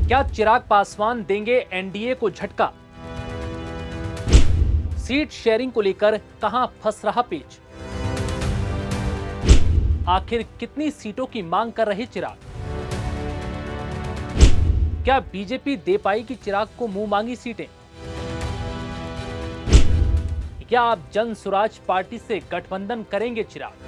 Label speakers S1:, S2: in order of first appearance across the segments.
S1: क्या चिराग पासवान देंगे एनडीए को झटका? सीट शेयरिंग को लेकर कहां फंस रहा पेच? आखिर कितनी सीटों की मांग कर रहे चिराग? क्या बीजेपी दे पाएगी चिराग को मुंह मांगी सीटें? क्या आप जन स्वराज पार्टी से गठबंधन करेंगे चिराग?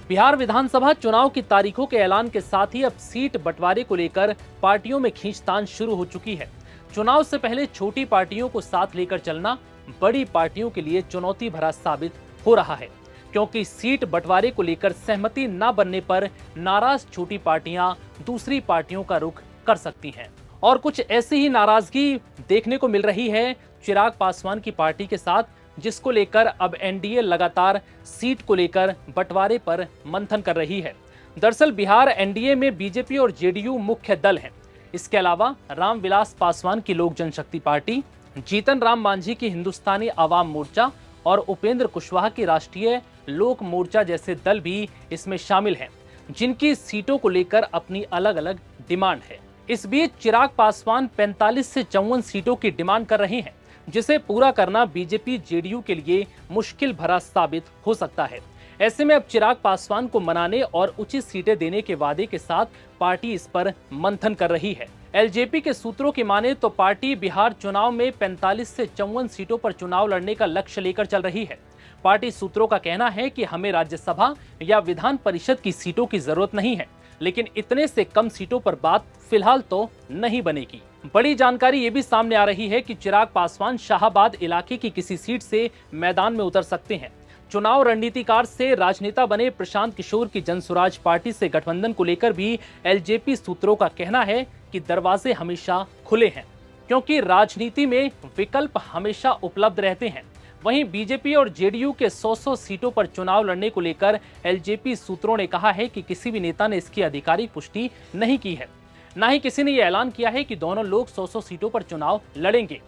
S1: बिहार विधानसभा चुनाव की तारीखों के ऐलान के साथ ही अब सीट बंटवारे को लेकर पार्टियों में खींचतान शुरू हो चुकी है। चुनाव से पहले छोटी पार्टियों को साथ लेकर चलना बड़ी पार्टियों के लिए चुनौती भरा साबित हो रहा है, क्योंकि सीट बंटवारे को लेकर सहमति न बनने पर नाराज छोटी पार्टियां दूसरी पार्टियों का रुख कर सकती हैं। और कुछ ऐसी ही नाराजगी देखने को मिल रही है चिराग पासवान की पार्टी के साथ, जिसको लेकर अब एनडीए लगातार सीट को लेकर बंटवारे पर मंथन कर रही है। दरअसल बिहार एनडीए में बीजेपी और जेडीयू मुख्य दल हैं। इसके अलावा रामविलास पासवान की लोक जनशक्ति पार्टी, जीतन राम मांझी की हिंदुस्तानी आवाम मोर्चा और उपेंद्र कुशवाहा की राष्ट्रीय लोक मोर्चा जैसे दल भी इसमें शामिल हैं, जिनकी सीटों को लेकर अपनी अलग अलग डिमांड है। इस बीच चिराग पासवान 45 से 54 सीटों की डिमांड कर रहे हैं, जिसे पूरा करना बीजेपी जेडीयू के लिए मुश्किल भरा साबित हो सकता है। ऐसे में अब चिराग पासवान को मनाने और उचित सीटें देने के वादे के साथ पार्टी इस पर मंथन कर रही है। एलजेपी के सूत्रों की माने तो पार्टी बिहार चुनाव में 45 से 54 सीटों पर चुनाव लड़ने का लक्ष्य लेकर चल रही है। पार्टी सूत्रों का कहना है कि हमें राज्यसभा या विधान परिषद की सीटों की जरूरत नहीं है, लेकिन इतने से कम सीटों पर बात फिलहाल तो नहीं बनेगी। बड़ी जानकारी ये भी सामने आ रही है कि चिराग पासवान शाहाबाद इलाके की किसी सीट से मैदान में उतर सकते हैं। चुनाव रणनीतिकार से राजनेता बने प्रशांत किशोर की जन स्वराज पार्टी से गठबंधन को लेकर भी एलजेपी सूत्रों का कहना है कि दरवाजे हमेशा खुले हैं, क्योंकि राजनीति में विकल्प हमेशा उपलब्ध रहते हैं। वहीं बीजेपी और जेडीयू के 100 सीटों पर चुनाव लड़ने को लेकर एलजेपी सूत्रों ने कहा है कि किसी भी नेता ने इसकी आधिकारिक पुष्टि नहीं की है, ना ही किसी ने यह ऐलान किया है कि दोनों लोग 100 सीटों पर चुनाव लड़ेंगे।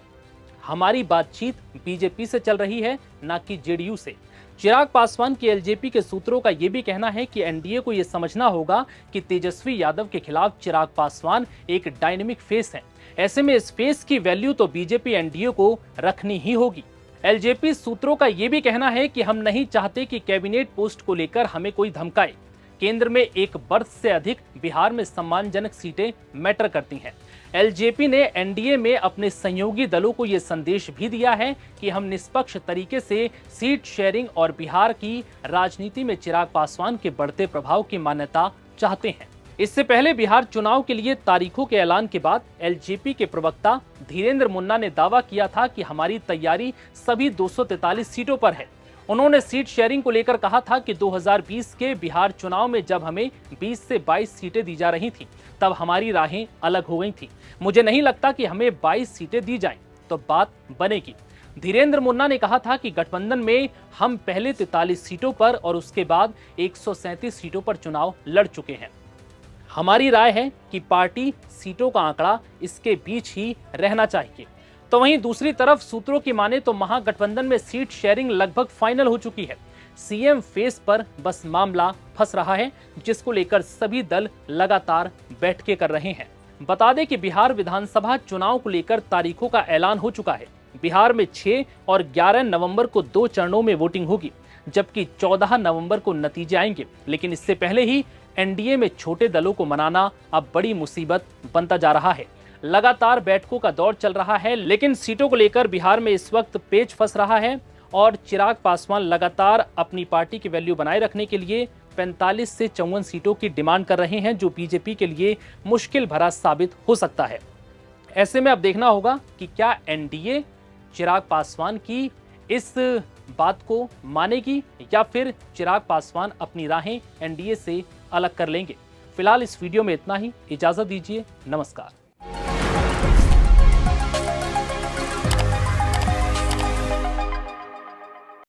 S1: हमारी बातचीत बीजेपी से चल रही है, ना कि जेडीयू से। चिराग पासवान की एलजेपी के सूत्रों का यह भी कहना है कि एनडीए को यह समझना होगा कि तेजस्वी यादव के खिलाफ चिराग पासवान एक डायनेमिक फेस है। ऐसे में इस फेस की वैल्यू तो बीजेपी एनडीए को रखनी ही होगी। एलजेपी सूत्रों का यह भी कहना है कि हम नहीं चाहते कि कैबिनेट पोस्ट को लेकर हमें कोई धमकाए। केंद्र में एक बर्थ से अधिक बिहार में सम्मानजनक सीटें मैटर करती हैं। एलजेपी ने एनडीए में अपने सहयोगी दलों को यह संदेश भी दिया है कि हम निष्पक्ष तरीके से सीट शेयरिंग और बिहार की राजनीति में चिराग पासवान के बढ़ते प्रभाव की मान्यता चाहते हैं। इससे पहले बिहार चुनाव के लिए तारीखों के ऐलान के बाद एलजेपी के प्रवक्ता धीरेन्द्र मुन्ना ने दावा किया था कि हमारी तैयारी सभी 243 सीटों पर है। उन्होंने सीट शेयरिंग को लेकर कहा था कि 2020 के बिहार चुनाव में जब हमें 20 से 22 सीटें दी जा रही थीं, तब हमारी राहें अलग हो गई थीं। मुझे नहीं लगता कि हमें 22 सीटें दी जाएं तो बात बनेगी। धीरेन्द्र मुन्ना ने कहा था कि गठबंधन में हम पहले 43 सीटों पर और उसके बाद 137 सीटों पर चुनाव लड़ चुके हैं। हमारी राय है कि पार्टी सीटों का आंकड़ा इसके बीच ही रहना चाहिए। तो वहीं दूसरी तरफ सूत्रों की माने तो महागठबंधन में सीट शेयरिंग लगभग फाइनल हो चुकी है। सीएम फेस पर बस मामला फंस रहा है, जिसको लेकर सभी दल लगातार बैठकें कर रहे हैं। बता दें कि बिहार विधानसभा चुनाव को लेकर तारीखों का ऐलान हो चुका है। बिहार में 6 और 11 नवंबर को 2 चरणों में वोटिंग होगी, जबकि 14 नवंबर को नतीजे आएंगे। लेकिन इससे पहले ही एनडीए में छोटे दलों को मनाना अब बड़ी मुसीबत बनता जा रहा है। लगातार बैठकों का दौर चल रहा है, लेकिन सीटों को लेकर बिहार में इस वक्त पेच फंस रहा है और चिराग पासवान लगातार अपनी पार्टी की वैल्यू बनाए रखने के लिए 45 से 54 सीटों की डिमांड कर रहे हैं, जो बीजेपी के लिए मुश्किल भरा साबित हो सकता है। ऐसे में अब देखना होगा कि क्या एनडीए चिराग पासवान की इस बात को मानेगी या फिर चिराग पासवान अपनी राहें एनडीए से अलग कर लेंगे। फिलहाल इस वीडियो में इतना ही। इजाजत दीजिए। नमस्कार।